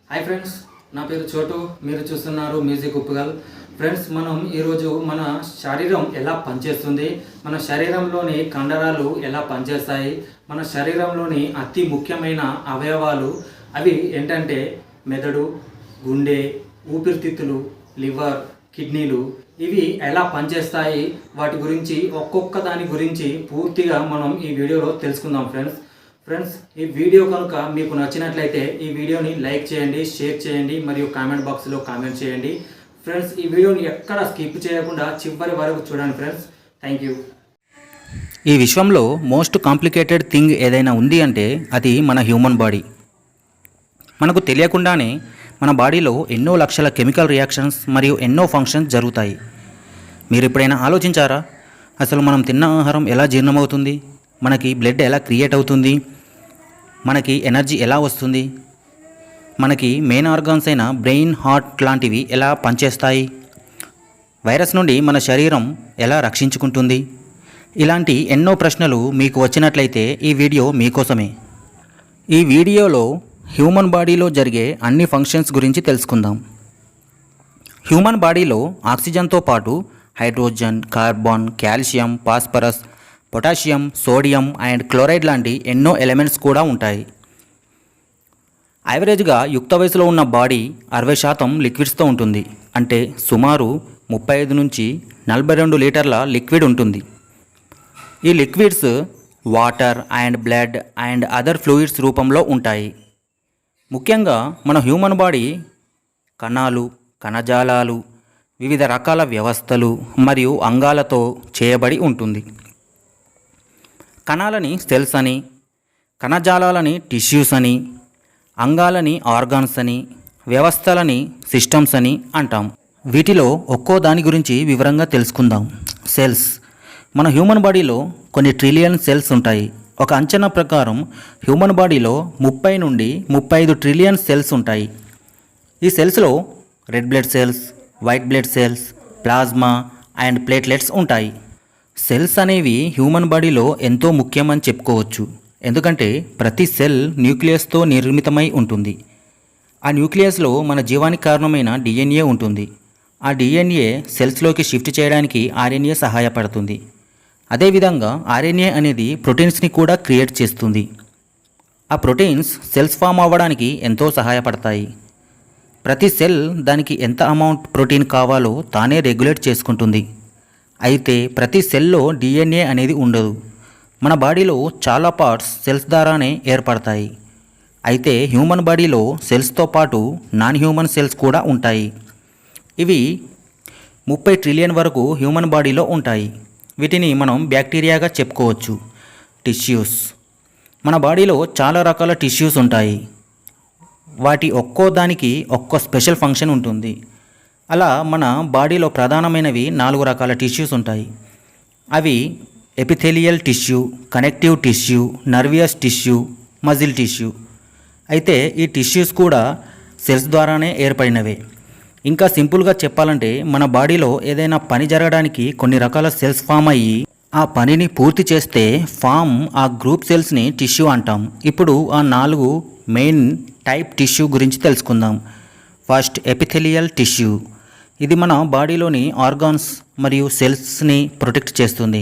Hi friends, నా పేరు చోటు. మీరు చూస్తున్నారు మ్యూజిక్ ఉప్పుగల్. ఫ్రెండ్స్, మనం ఈరోజు మన శరీరం ఎలా పనిచేస్తుంది, మన శరీరంలోని కండరాలు ఎలా పనిచేస్తాయి, మన శరీరంలోని అతి ముఖ్యమైన అవయవాలు అవి ఏంటంటే మెదడు, గుండె, ఊపిరితిత్తులు, లివర్, కిడ్నీలు ఇవి ఎలా పనిచేస్తాయి, వాటి గురించి ఒక్కొక్క దాని గురించి పూర్తిగా మనం ఈ వీడియోలో తెలుసుకుందాం ఫ్రెండ్స్. ఈ వీడియో కనుక మీకు నచ్చినట్లయితే ఈ వీడియోని లైక్ చేయండి, షేర్ చేయండి మరియు కామెంట్ బాక్స్లో కామెంట్ చేయండి. ఫ్రెండ్స్, ఈ వీడియోని ఎక్కడ స్కిప్ చేయకుండా చివరి వరకు చూడండి ఫ్రెండ్స్. Thank you. ఈ విశ్వంలో మోస్ట్ కాంప్లికేటెడ్ థింగ్ ఏదైనా ఉంది అంటే అది మన హ్యూమన్ బాడీ. మనకు తెలియకుండానే మన బాడీలో ఎన్నో లక్షల కెమికల్ రియాక్షన్స్ మరియు ఎన్నో ఫంక్షన్స్ జరుగుతాయి. మీరు ఎప్పుడైనా ఆలోచించారా? అసలు మనం తిన్న ఆహారం ఎలా జీర్ణమవుతుంది, మనకి బ్లడ్ ఎలా క్రియేట్ అవుతుంది, మనకి ఎనర్జీ ఎలా వస్తుంది, మనకి మెయిన్ ఆర్గాన్స్ అయిన బ్రెయిన్, హార్ట్ లాంటివి ఎలా పనిచేస్తాయి, వైరస్ నుండి మన శరీరం ఎలా రక్షించుకుంటుంది, ఇలాంటి ఎన్నో ప్రశ్నలు మీకు వచ్చినట్లయితే ఈ వీడియో మీకోసమే. ఈ వీడియోలో హ్యూమన్ బాడీలో జరిగే అన్ని ఫంక్షన్స్ గురించి తెలుసుకుందాం. హ్యూమన్ బాడీలో ఆక్సిజన్తో పాటు hydrogen, carbon, calcium, phosphorus, potassium, sodium and chloride లాంటి ఎన్నో ఎలిమెంట్స్ కూడా ఉంటాయి. యావరేజ్గా యుక్త వయసులో ఉన్న బాడీ 60% లిక్విడ్స్తో ఉంటుంది. అంటే సుమారు 35 నుంచి 42 లీటర్ల లిక్విడ్ ఉంటుంది. ఈ liquids water and blood and other fluids రూపంలో ఉంటాయి. ముఖ్యంగా మన హ్యూమన్ బాడీ కణాలు, కణజాలాలు, వివిధ రకాల వ్యవస్థలు మరియు అంగాలతో చేయబడి ఉంటుంది. కణాలని సెల్స్ అని, కణజాలాలని టిష్యూస్ అని, అంగాలని ఆర్గాన్స్ అని, వ్యవస్థలని సిస్టమ్స్ అని అంటాం. వీటిలో ఒక్కో దాని గురించి వివరంగా తెలుసుకుందాం. సెల్స్. మన హ్యూమన్ బాడీలో కొన్ని ట్రిలియన్ సెల్స్ ఉంటాయి. ఒక అంచనా ప్రకారం హ్యూమన్ బాడీలో 30 నుండి 35 ట్రిలియన్ సెల్స్ ఉంటాయి. ఈ సెల్స్లో red blood cells, white blood cells, plasma and platelets ఉంటాయి. సెల్స్ అనేవి హ్యూమన్ బాడీలో ఎంతో ముఖ్యమని చెప్పుకోవచ్చు. ఎందుకంటే ప్రతి సెల్ న్యూక్లియస్తో నిర్మితమై ఉంటుంది. ఆ న్యూక్లియస్లో మన జీవానికి కారణమైన డిఎన్ఏ ఉంటుంది. ఆ డిఎన్ఏ సెల్స్లోకి షిఫ్ట్ చేయడానికి ఆర్ఎన్ఏ సహాయపడుతుంది. అదేవిధంగా ఆర్ఎన్ఏ అనేది ప్రోటీన్స్ని కూడా క్రియేట్ చేస్తుంది. ఆ ప్రోటీన్స్ సెల్స్ ఫామ్ అవ్వడానికి ఎంతో సహాయపడతాయి. ప్రతి సెల్ దానికి ఎంత అమౌంట్ ప్రోటీన్ కావాలో తానే రెగ్యులేట్ చేసుకుంటుంది. అయితే ప్రతి సెల్లో డిఎన్ఏ అనేది ఉండదు. మన బాడీలో చాలా పార్ట్స్ సెల్స్ ద్వారానే ఏర్పడతాయి. అయితే హ్యూమన్ బాడీలో సెల్స్తో పాటు నాన్ హ్యూమన్ సెల్స్ కూడా ఉంటాయి. ఇవి 30 ట్రిలియన్ వరకు హ్యూమన్ బాడీలో ఉంటాయి. వీటిని మనం బ్యాక్టీరియాగా చెప్పుకోవచ్చు. టిష్యూస్. మన బాడీలో చాలా రకాల టిష్యూస్ ఉంటాయి. వాటి ఒక్కో దానికి ఒక్కో స్పెషల్ ఫంక్షన్ ఉంటుంది. అలా మన బాడీలో ప్రధానమైనవి 4 రకాల టిష్యూస్ ఉంటాయి. అవి epithelial tissue, connective tissue, nervous tissue, muscle tissue. అయితే ఈ టిష్యూస్ కూడా సెల్స్ ద్వారానే ఏర్పడినవే. ఇంకా సింపుల్గా చెప్పాలంటే మన బాడీలో ఏదైనా పని జరగడానికి కొన్ని రకాల సెల్స్ ఫామ్ అయ్యి ఆ పనిని పూర్తి చేస్తే ఆ గ్రూప్ సెల్స్ని టిష్యూ అంటాం. ఇప్పుడు ఆ 4 మెయిన్ టైప్ టిష్యూ గురించి తెలుసుకుందాం. First, epithelial tissue. ఇది మన బాడీలోని ఆర్గాన్స్ మరియు సెల్స్ని ప్రొటెక్ట్ చేస్తుంది.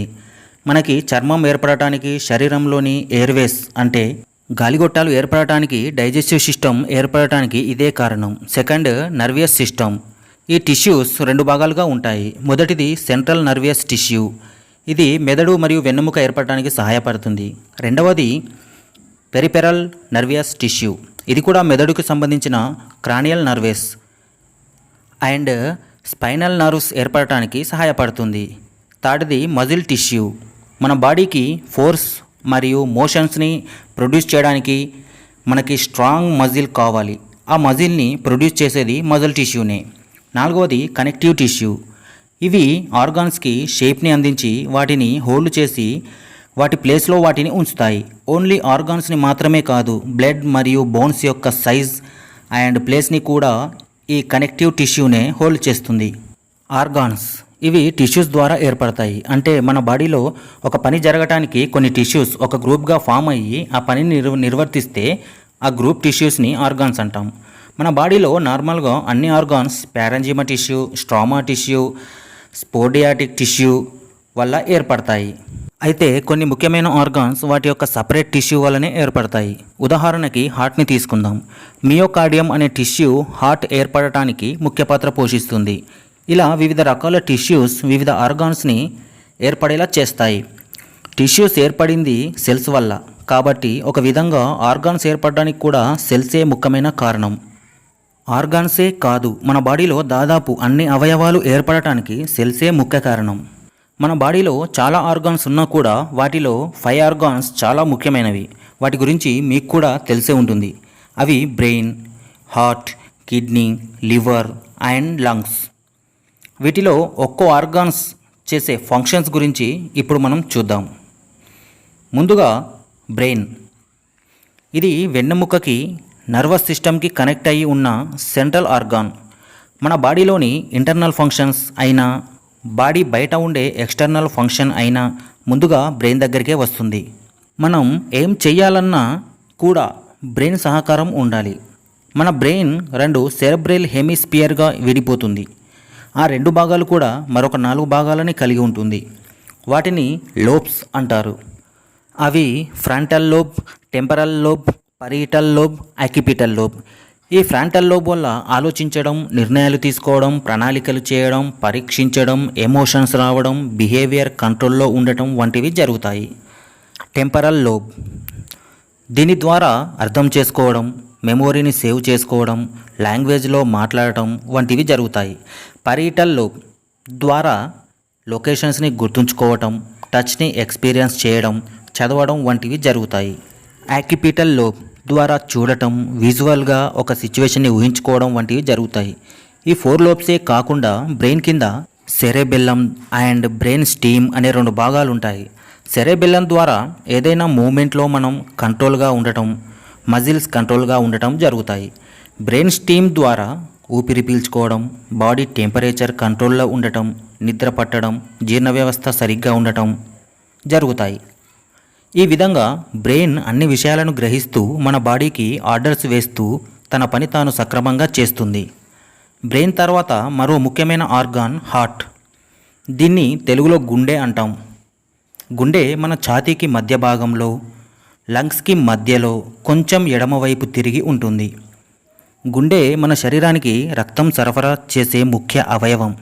మనకి చర్మం ఏర్పడటానికి, శరీరంలోని ఎయిర్వేస్ అంటే గాలిగొట్టాలు ఏర్పడటానికి, డైజెస్టివ్ సిస్టమ్ ఏర్పడటానికి ఇదే కారణం. Second, nervous system. ఈ టిష్యూస్ 2 భాగాలుగా ఉంటాయి. మొదటిది సెంట్రల్ నర్వియస్ టిష్యూ. ఇది మెదడు మరియు వెన్నెముక ఏర్పడటానికి సహాయపడుతుంది. రెండవది పెరిఫెరల్ నర్వియస్ టిష్యూ. ఇది కూడా మెదడుకు సంబంధించిన క్రానియల్ నర్వెస్ అండ్ స్పైనల్ నర్వ్స్ ఏర్పడటానికి సహాయపడుతుంది. థర్డ్ది మజిల్ టిష్యూ. మన బాడీకి ఫోర్స్ మరియు మోషన్స్ని ప్రొడ్యూస్ చేయడానికి మనకి స్ట్రాంగ్ మజిల్ కావాలి. ఆ మజిల్ని ప్రొడ్యూస్ చేసేది మజిల్ టిష్యూనే. నాలుగవది కనెక్టివ్ టిష్యూ. ఇవి ఆర్గాన్స్కి షేప్ని అందించి వాటిని హోల్డ్ చేసి వాటి ప్లేస్లో వాటిని ఉంచుతాయి. ఓన్లీ ఆర్గాన్స్ని మాత్రమే కాదు, బ్లడ్ మరియు బోన్స్ యొక్క సైజ్ అండ్ ప్లేస్ని కూడా ఈ కనెక్టివ్ టిష్యూనే హోల్డ్ చేస్తుంది. ఆర్గాన్స్ ఇవి టిష్యూస్ ద్వారా ఏర్పడతాయి. అంటే మన బాడీలో ఒక పని జరగటానికి కొన్ని టిష్యూస్ ఒక గ్రూప్గా ఫామ్ అయ్యి ఆ పనిని నిర్వర్తిస్తే ఆ గ్రూప్ టిష్యూస్ని ఆర్గాన్స్ అంటాం. మన బాడీలో నార్మల్గా అన్ని organs parenchyma tissue, stroma tissue, స్పోడియాటిక్ టిష్యూ వల్ల ఏర్పడతాయి. అయితే కొన్ని ముఖ్యమైన ఆర్గాన్స్ వాటి యొక్క సపరేట్ టిష్యూ వల్లనే ఏర్పడతాయి. ఉదాహరణకి హార్ట్ని తీసుకుందాం. మియోకార్డియం అనే టిష్యూ హార్ట్ ఏర్పడటానికి ముఖ్య పాత్ర పోషిస్తుంది. ఇలా వివిధ రకాల టిష్యూస్ వివిధ ఆర్గాన్స్ని ఏర్పడేలా చేస్తాయి. టిష్యూస్ ఏర్పడింది సెల్స్ వల్ల, కాబట్టి ఒక విధంగా ఆర్గాన్స్ ఏర్పడడానికి కూడా సెల్సే ముఖ్యమైన కారణం. ఆర్గాన్సే కాదు, మన బాడీలో దాదాపు అన్ని అవయవాలు ఏర్పడటానికి సెల్సే ముఖ్య కారణం. మన బాడీలో చాలా ఆర్గాన్స్ ఉన్నా కూడా వాటిలో 5 ఆర్గాన్స్ చాలా ముఖ్యమైనవి. వాటి గురించి మీకు కూడా తెలిసే ఉంటుంది. అవి brain, heart, kidney, liver and lungs. వీటిలో ఒక్కో ఆర్గాన్స్ చేసే ఫంక్షన్స్ గురించి ఇప్పుడు మనం చూద్దాం. ముందుగా బ్రెయిన్. ఇది వెన్నెముకకి, నర్వస్ సిస్టమ్కి కనెక్ట్ అయ్యి ఉన్న సెంట్రల్ ఆర్గాన్. మన బాడీలోని ఇంటర్నల్ ఫంక్షన్స్ అయినా బాడీ బయట ఉండే ఎక్స్టర్నల్ ఫంక్షన్ అయినా ముందుగా బ్రెయిన్ దగ్గరికే వస్తుంది. మనం ఏం చెయ్యాలన్నా కూడా బ్రెయిన్ సహకారం ఉండాలి. మన బ్రెయిన్ 2 సెరెబ్రల్ హెమిస్పియర్గా విడిపోతుంది. ఆ 2 భాగాలు కూడా మరొక 4 భాగాలని కలిగి ఉంటుంది. వాటిని లోబ్స్ అంటారు. అవి frontal lobe, temporal lobe, parietal lobe, occipital lobe. ఈ ఫ్రంటల్ లోబ్ వల్ల ఆలోచించడం, నిర్ణయాలు తీసుకోవడం, ప్రణాళికలు చేయడం, పరీక్షించడం, ఎమోషన్స్ రావడం, బిహేవియర్ కంట్రోల్లో ఉండటం వంటివి జరుగుతాయి. టెంపరల్ లోబ్, దీని ద్వారా అర్థం చేసుకోవడం, మెమొరీని సేవ్ చేసుకోవడం, లాంగ్వేజ్లో మాట్లాడటం వంటివి జరుగుతాయి. పరీటల్ లోబ్ ద్వారా లొకేషన్స్ని గుర్తుంచుకోవటం, టచ్ని ఎక్స్పీరియన్స్ చేయడం, చదవడం వంటివి జరుగుతాయి. ఆక్యుపిటల్ లోబ్ ద్వారా చూడటం, విజువల్గా ఒక సిచ్యువేషన్ని ఊహించుకోవడం వంటివి జరుగుతాయి. ఈ 4 లోబ్సే కాకుండా బ్రెయిన్ కింద సెరెబెల్లం అండ్ బ్రెయిన్ స్టీమ్ అనే 2 భాగాలు ఉంటాయి. సెరెబెల్లం ద్వారా ఏదైనా మూమెంట్లో మనం కంట్రోల్గా ఉండటం, మజిల్స్ కంట్రోల్గా ఉండటం జరుగుతాయి. బ్రెయిన్ స్టీమ్ ద్వారా ఊపిరి పీల్చుకోవడం, బాడీ టెంపరేచర్ కంట్రోల్లో ఉండటం, నిద్ర పట్టడం, జీర్ణ వ్యవస్థ సరిగ్గా ఉండటం జరుగుతాయి. ఈ విధంగా బ్రెయిన్ అన్ని విషయాలను గ్రహిస్తూ మన బాడీకి ఆర్డర్స్ వేస్తూ తన పని తాను సక్రమంగా చేస్తుంది. బ్రెయిన్ తర్వాత మరో ముఖ్యమైన ఆర్గాన్ హార్ట్. దీన్ని తెలుగులో గుండె అంటాం. గుండె మన ఛాతీకి మధ్య భాగంలో, లంగ్స్కి మధ్యలో కొంచెం ఎడమవైపు తిరిగి ఉంటుంది. గుండె మన శరీరానికి రక్తం సరఫరా చేసే ముఖ్య అవయవం.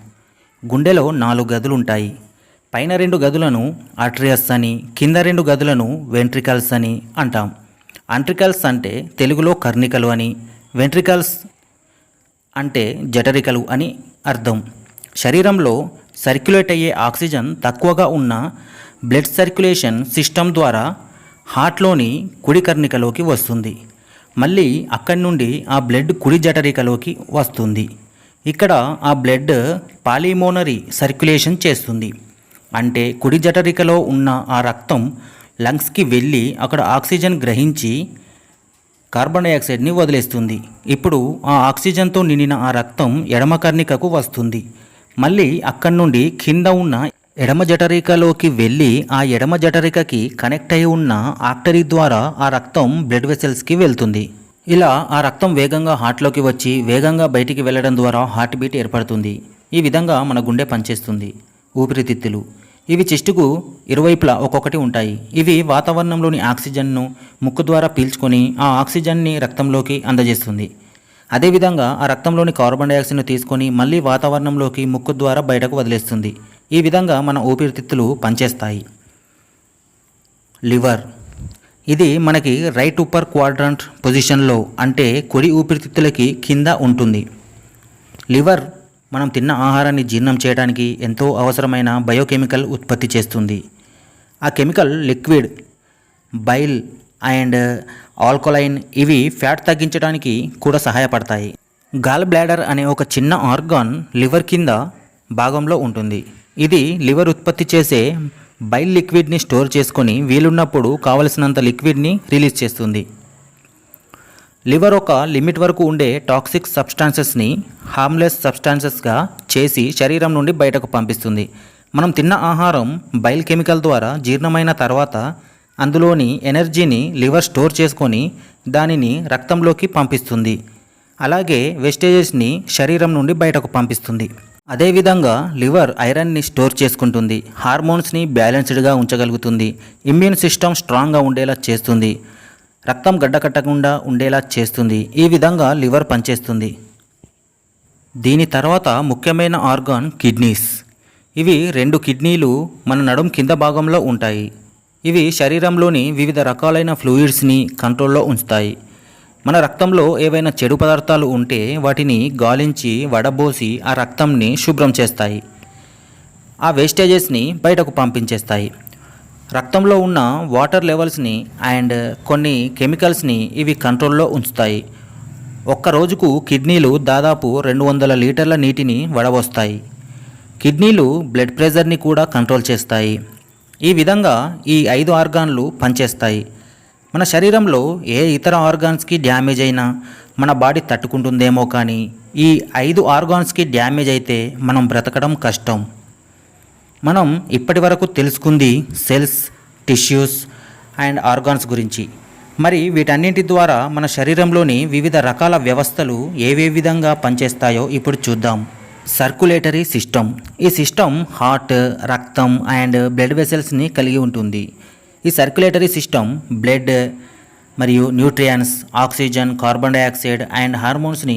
గుండెలో 4 గదులు ఉంటాయి. పైన 2 గదులను ఆర్టరియస్ అని, కింద 2 గదులను వెంట్రికల్స్ అని అంటాం. ఆంట్రికల్స్ అంటే తెలుగులో కర్ణికలు అని, వెంట్రికల్స్ అంటే జఠరికలు అని అర్థం. శరీరంలో సర్క్యులేట్ అయ్యే ఆక్సిజన్ తక్కువగా ఉన్న బ్లడ్ సర్క్యులేషన్ సిస్టమ్ ద్వారా హార్ట్లోని కుడి కర్ణికలోకి వస్తుంది. మళ్ళీ అక్కడి నుండి ఆ బ్లడ్ కుడి జఠరికలోకి వస్తుంది. ఇక్కడ ఆ బ్లడ్ పాలిమోనరీ సర్క్యులేషన్ చేస్తుంది. అంటే కుడి జఠరికలో ఉన్న ఆ రక్తం లంగ్స్కి వెళ్ళి అక్కడ ఆక్సిజన్ గ్రహించి కార్బన్ డైఆక్సైడ్ని వదిలేస్తుంది. ఇప్పుడు ఆ ఆక్సిజన్తో నిండిన ఆ రక్తం ఎడమ కర్ణికకు వస్తుంది. మళ్ళీ అక్కడి నుండి కింద ఉన్న ఎడమ జఠరికలోకి వెళ్ళి ఆ ఎడమ జఠరికకి కనెక్ట్ అయి ఉన్న ఆర్టరీ ద్వారా ఆ రక్తం బ్లడ్ వెసల్స్కి వెళ్తుంది. ఇలా ఆ రక్తం వేగంగా హార్ట్లోకి వచ్చి వేగంగా బయటికి వెళ్ళడం ద్వారా హార్ట్ బీట్ ఏర్పడుతుంది. ఈ విధంగా మన గుండె పనిచేస్తుంది. ఊపిరితిత్తులు, ఇవి చెస్టుకు ఇరువైపులా ఒక్కొక్కటి ఉంటాయి. ఇవి వాతావరణంలోని ఆక్సిజన్ను ముక్కు ద్వారా పీల్చుకొని ఆ ఆక్సిజన్ని రక్తంలోకి అందజేస్తుంది. అదేవిధంగా ఆ రక్తంలోని కార్బన్ డైఆక్సైడ్ను తీసుకొని మళ్ళీ వాతావరణంలోకి ముక్కు ద్వారా బయటకు వదిలేస్తుంది. ఈ విధంగా మన ఊపిరితిత్తులు పనిచేస్తాయి. లివర్, ఇది మనకి రైట్ upper క్వాడ్రంట్ పొజిషన్లో, అంటే కుడి ఊపిరితిత్తులకి కింద ఉంటుంది. లివర్ మనం తిన్న ఆహారాన్ని జీర్ణం చేయడానికి ఎంతో అవసరమైన బయోకెమికల్ ఉత్పత్తి చేస్తుంది. ఆ chemical liquid, bile and alkaline. ఇవి ఫ్యాట్ తగ్గించడానికి కూడా సహాయపడతాయి. గాల్ బ్లాడర్ అనే ఒక చిన్న ఆర్గాన్ లివర్ కింద భాగంలో ఉంటుంది. ఇది లివర్ ఉత్పత్తి చేసే బైల్ లిక్విడ్ని స్టోర్ చేసుకొని వీలున్నప్పుడు కావలసినంత లిక్విడ్ని రిలీజ్ చేస్తుంది. లివర్ ఒక లిమిట్ వరకు ఉండే టాక్సిక్ సబ్స్టాన్సెస్ని హార్మ్లెస్ సబ్స్టాన్సెస్గా చేసి శరీరం నుండి బయటకు పంపిస్తుంది. మనం తిన్న ఆహారం బైల్ కెమికల్ ద్వారా జీర్ణమైన తర్వాత అందులోని ఎనర్జీని లివర్ స్టోర్ చేసుకొని దానిని రక్తంలోకి పంపిస్తుంది. అలాగే వేస్టేజెస్ని శరీరం నుండి బయటకు పంపిస్తుంది. అదేవిధంగా లివర్ ఐరన్ని స్టోర్ చేసుకుంటుంది, హార్మోన్స్ని బ్యాలెన్స్డ్గా ఉంచగలుగుతుంది, ఇమ్యూన్ సిస్టమ్ స్ట్రాంగ్గా ఉండేలా చేస్తుంది, రక్తం గడ్డకట్టకుండా ఉండేలా చేస్తుంది. ఈ విధంగా లివర్ పనిచేస్తుంది. దీని తర్వాత ముఖ్యమైన ఆర్గాన్ కిడ్నీస్. ఇవి 2 కిడ్నీలు మన నడుం కింద భాగంలో ఉంటాయి. ఇవి శరీరంలోని వివిధ రకాలైన ఫ్లూయిడ్స్ని కంట్రోల్లో ఉంచుతాయి. మన రక్తంలో ఏవైనా చెడు పదార్థాలు ఉంటే వాటిని గాలించి వడబోసి ఆ రక్తంని శుభ్రం చేస్తాయి. ఆ వేస్టేజెస్ని బయటకు పంపించేస్తాయి. రక్తంలో ఉన్న వాటర్ లెవెల్స్ని అండ్ కొన్ని కెమికల్స్ని ఇవి కంట్రోల్లో ఉంచుతాయి. ఒక్క రోజుకు కిడ్నీలు దాదాపు 200 లీటర్ల నీటిని వడబోస్తాయి. కిడ్నీలు బ్లడ్ ప్రెషర్ని కూడా కంట్రోల్ చేస్తాయి. ఈ విధంగా ఈ 5 ఆర్గాన్లు పనిచేస్తాయి. మన శరీరంలో ఏ ఇతర ఆర్గాన్స్కి డ్యామేజ్ అయినా మన బాడీ తట్టుకుంటుందేమో, కానీ ఈ 5 ఆర్గాన్స్కి డ్యామేజ్ అయితే మనం బ్రతకడం కష్టం. మనం ఇప్పటి వరకు తెలుసుకుంది సెల్స్, టిష్యూస్ అండ్ ఆర్గాన్స్ గురించి. మరి వీటన్నింటి ద్వారా మన శరీరంలోని వివిధ రకాల వ్యవస్థలు ఏ విధంగా పనిచేస్తాయో ఇప్పుడు చూద్దాం. Circulatory system. ఈ సిస్టమ్ హార్ట్, రక్తం అండ్ బ్లడ్ వెసల్స్ని కలిగి ఉంటుంది. ఈ సర్క్యులేటరీ సిస్టమ్ బ్లడ్ మరియు nutrients, oxygen, carbon dioxide and హార్మోన్స్ని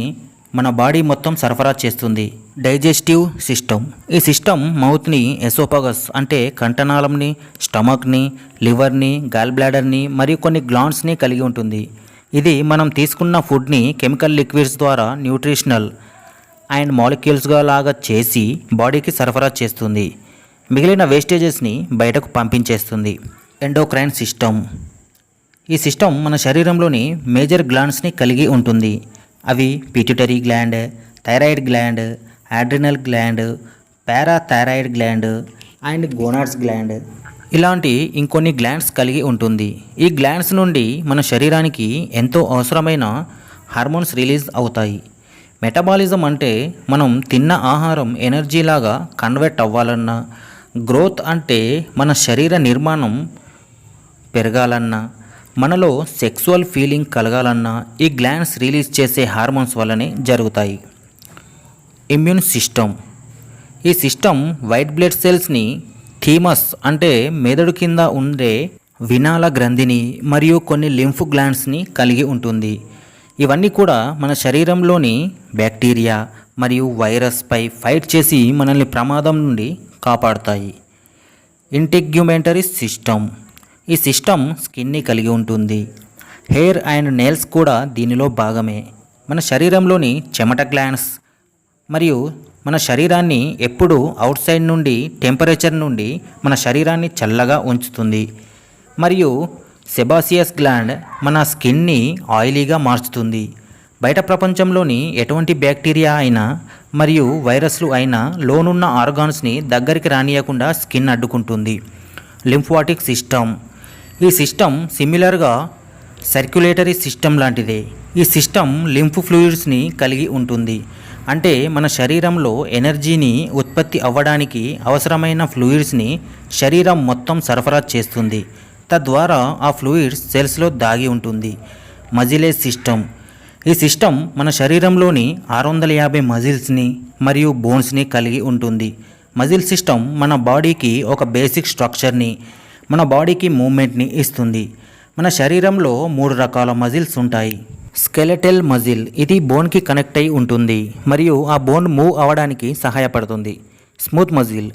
మన బాడీ మొత్తం సరఫరా చేస్తుంది. Digestive system. ఈ సిస్టమ్ మౌత్ని, ఎసోపగస్ అంటే కంఠనాళంని, స్టమక్ని, లివర్ని, గాల్ బ్లాడర్ని మరియు కొన్ని గ్లాండ్స్ని కలిగి ఉంటుంది. ఇది మనం తీసుకున్న ఫుడ్ని కెమికల్ లిక్విడ్స్ ద్వారా న్యూట్రిషనల్ అండ్ మాలిక్యూల్స్గా లాగా చేసి బాడీకి సరఫరా చేస్తుంది. మిగిలిన వేస్టేజెస్ని బయటకు పంపించేస్తుంది. Endocrine system. ఈ సిస్టమ్ మన శరీరంలోని మేజర్ గ్లాండ్స్ని కలిగి ఉంటుంది. అవి pituitary gland, thyroid gland, adrenal gland, parathyroid gland and gonads gland ఇలాంటి ఇంకొన్ని గ్లాండ్స్ కలిగి ఉంటుంది. ఈ గ్లాండ్స్ నుండి మన శరీరానికి ఎంతో అవసరమైన హార్మోన్స్ రిలీజ్ అవుతాయి. మెటబాలిజం అంటే మనం తిన్న ఆహారం ఎనర్జీలాగా కన్వర్ట్ అవ్వాలన్నా, గ్రోత్ అంటే మన శరీర నిర్మాణం పెరగాలన్నా, మనలో సెక్సువల్ ఫీలింగ్ కలగాలన్నా ఈ గ్లాండ్స్ రిలీజ్ చేసే హార్మోన్స్ వల్లనే జరుగుతాయి. Immune system. ఈ సిస్టమ్ వైట్ బ్లడ్ సెల్స్ని, థీమస్ అంటే మెదడు కింద ఉండే వినాల గ్రంథిని మరియు కొన్ని లింఫ్ గ్లాండ్స్ని కలిగి ఉంటుంది. ఇవన్నీ కూడా మన శరీరంలోని బ్యాక్టీరియా మరియు వైరస్పై ఫైట్ చేసి మనల్ని ప్రమాదం నుండి కాపాడుతాయి. ఇంటిగ్యుమెంటరీ సిస్టమ్. ఈ సిస్టమ్ స్కిన్ని కలిగి ఉంటుంది. హెయిర్ అండ్ నెయిల్స్ కూడా దీనిలో భాగమే. మన శరీరంలోని చెమట గ్లాండ్స్ మరియు మన శరీరాన్ని ఎప్పుడూ అవుట్ సైడ్ నుండి టెంపరేచర్ నుండి మన శరీరాన్ని చల్లగా ఉంచుతుంది. మరియు సెబాసియస్ గ్లాండ్ మన స్కిన్ని ఆయిలీగా మార్చుతుంది. బయట ప్రపంచంలోని ఎటువంటి బ్యాక్టీరియా అయినా మరియు వైరస్లు అయినా లోనున్న ఆర్గాన్స్ని దగ్గరికి రానియకుండా స్కిన్ అడ్డుకుంటుంది. Lymphatic system. ఈ సిస్టమ్ సిమిలర్గా సర్క్యులేటరీ సిస్టమ్ లాంటిదే. ఈ సిస్టమ్ లింఫ్ ఫ్లూయిడ్స్ని కలిగి ఉంటుంది. అంటే మన శరీరంలో ఎనర్జీని ఉత్పత్తి అవ్వడానికి అవసరమైన ఫ్లూయిడ్స్ని శరీరం మొత్తం సరఫరా చేస్తుంది. తద్వారా ఆ ఫ్లూయిడ్స్ సెల్స్లో దాగి ఉంటుంది. మజిలేజ్ సిస్టమ్. ఈ సిస్టమ్ మన శరీరంలోని 650 మజిల్స్ని మరియు బోన్స్ని కలిగి ఉంటుంది. మజిల్ సిస్టమ్ మన బాడీకి ఒక బేసిక్ స్ట్రక్చర్ని, మన బాడీకి మూమెంట్ని ఇస్తుంది. మన శరీరంలో 3 రకాల మజిల్స్ ఉంటాయి. స్కెలెటల్ మజిల్, ఇది బోన్కి కనెక్ట్ అయి ఉంటుంది మరియు ఆ బోన్ మూవ్ అవ్వడానికి సహాయపడుతుంది. స్మూత్ మజిల్,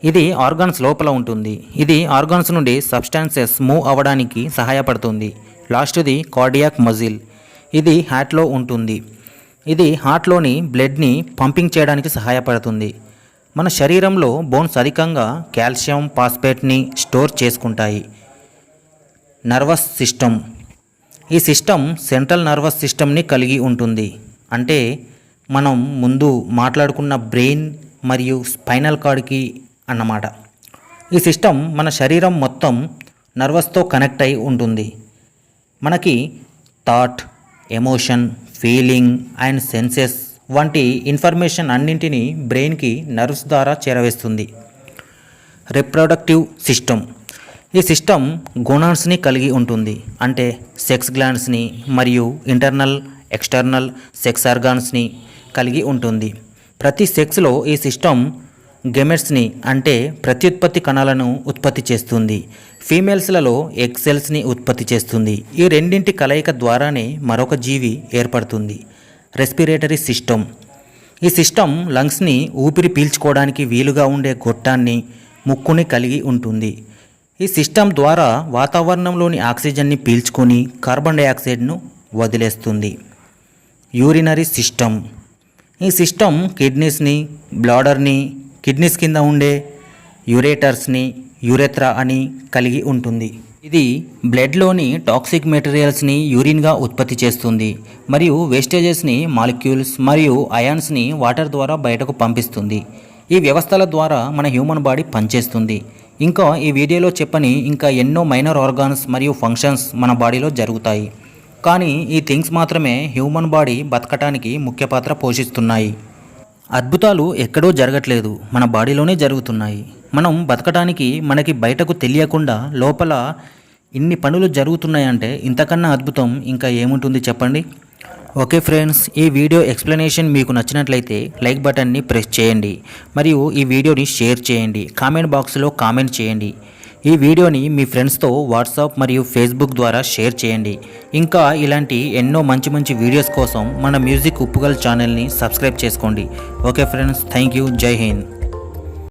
ఇది ఆర్గాన్స్ లోపల ఉంటుంది. ఇది ఆర్గాన్స్ నుండి సబ్స్టాన్సెస్ మూవ్ అవ్వడానికి సహాయపడుతుంది. లాస్ట్ది కార్డియాక్ మజిల్, ఇది హార్ట్లో ఉంటుంది. ఇది హార్ట్లోని బ్లడ్ని పంపింగ్ చేయడానికి సహాయపడుతుంది. మన శరీరంలో బోన్స్ అధికంగా కాల్షియం, ఫాస్ఫేట్ని స్టోర్ చేసుకుంటాయి. Nervous system. ఈ సిస్టమ్ సెంట్రల్ నర్వస్ సిస్టమ్ని కలిగి ఉంటుంది. అంటే మనం ముందు మాట్లాడుకున్న బ్రెయిన్ మరియు స్పైనల్ కార్డ్కి అన్నమాట. ఈ సిస్టమ్ మన శరీరం మొత్తం నర్వస్తో కనెక్ట్ అయి ఉంటుంది. మనకి thought, emotion, feeling and senses వంటి ఇన్ఫర్మేషన్ అన్నింటినీ బ్రెయిన్కి నర్వ్స్ ద్వారా చేరవేస్తుంది. Reproductive system. ఈ సిస్టమ్ గోనాడ్స్ని కలిగి ఉంటుంది. అంటే సెక్స్ గ్లాండ్స్ని మరియు ఇంటర్నల్ ఎక్స్టర్నల్ సెక్స్ ఆర్గాన్స్ని కలిగి ఉంటుంది. ప్రతి సెక్స్లో ఈ సిస్టమ్ గెమెట్స్ని అంటే ప్రత్యుత్పత్తి కణాలను ఉత్పత్తి చేస్తుంది. ఫీమేల్స్లలో ఎగ్ సెల్స్ని ఉత్పత్తి చేస్తుంది. ఈ రెండింటి కలయిక ద్వారానే మరొక జీవి ఏర్పడుతుంది. Respiratory system. ఈ సిస్టమ్ లంగ్స్ని ఊపిరి పీల్చుకోవడానికి వీలుగా ఉండే గొట్టాన్ని, ముక్కుని కలిగి ఉంటుంది. ఈ సిస్టమ్ ద్వారా వాతావరణంలోని ఆక్సిజన్ని పీల్చుకొని కార్బన్ డైఆక్సైడ్ను వదిలేస్తుంది. Urinary system. ఈ సిస్టమ్ కిడ్నీస్ని, బ్లాడర్ని, కిడ్నీస్ కింద ఉండే యూరేటర్స్ని యూరెత్రా అని కలిగి ఉంటుంది. ఇది బ్లడ్లోని టాక్సిక్ మెటీరియల్స్ని యూరిన్గా ఉత్పత్తి చేస్తుంది మరియు వేస్టేజెస్ని మాలిక్యూల్స్ మరియు అయాన్స్ని వాటర్ ద్వారా బయటకు పంపిస్తుంది. ఈ వ్యవస్థల ద్వారా మన హ్యూమన్ బాడీ పనిచేస్తుంది. ఇంకా ఈ వీడియోలో చెప్పని ఇంకా ఎన్నో మైనర్ ఆర్గాన్స్ మరియు ఫంక్షన్స్ మన బాడీలో జరుగుతాయి. కానీ ఈ థింగ్స్ మాత్రమే హ్యూమన్ బాడీ బతకటానికి ముఖ్య పాత్ర పోషిస్తున్నాయి. అద్భుతాలు ఎక్కడో జరగట్లేదు, మన బాడీలోనే జరుగుతున్నాయి. మనం బతకడానికి మనకి బయటకు తెలియకుండా లోపల ఇన్ని పనులు జరుగుతున్నాయంటే ఇంతకన్నా అద్భుతం ఇంకా ఏముంటుంది చెప్పండి. ఓకే ఫ్రెండ్స్, ఈ వీడియో ఎక్స్ప్లెనేషన్ మీకు నచ్చినట్లయితే లైక్ బటన్ని ప్రెస్ చేయండి మరియు ఈ వీడియోని షేర్ చేయండి. కామెంట్ బాక్స్లో కామెంట్ చేయండి. ఈ వీడియోని మీ ఫ్రెండ్స్తో వాట్సాప్ మరియు ఫేస్బుక్ ద్వారా షేర్ చేయండి. ఇంకా ఇలాంటి ఎన్నో మంచి మంచి వీడియోస్ కోసం మన మ్యూజిక్ ఉప్పుగల్ ఛానల్ని సబ్స్క్రైబ్ చేసుకోండి. Okay friends, thank you. జై హింద్.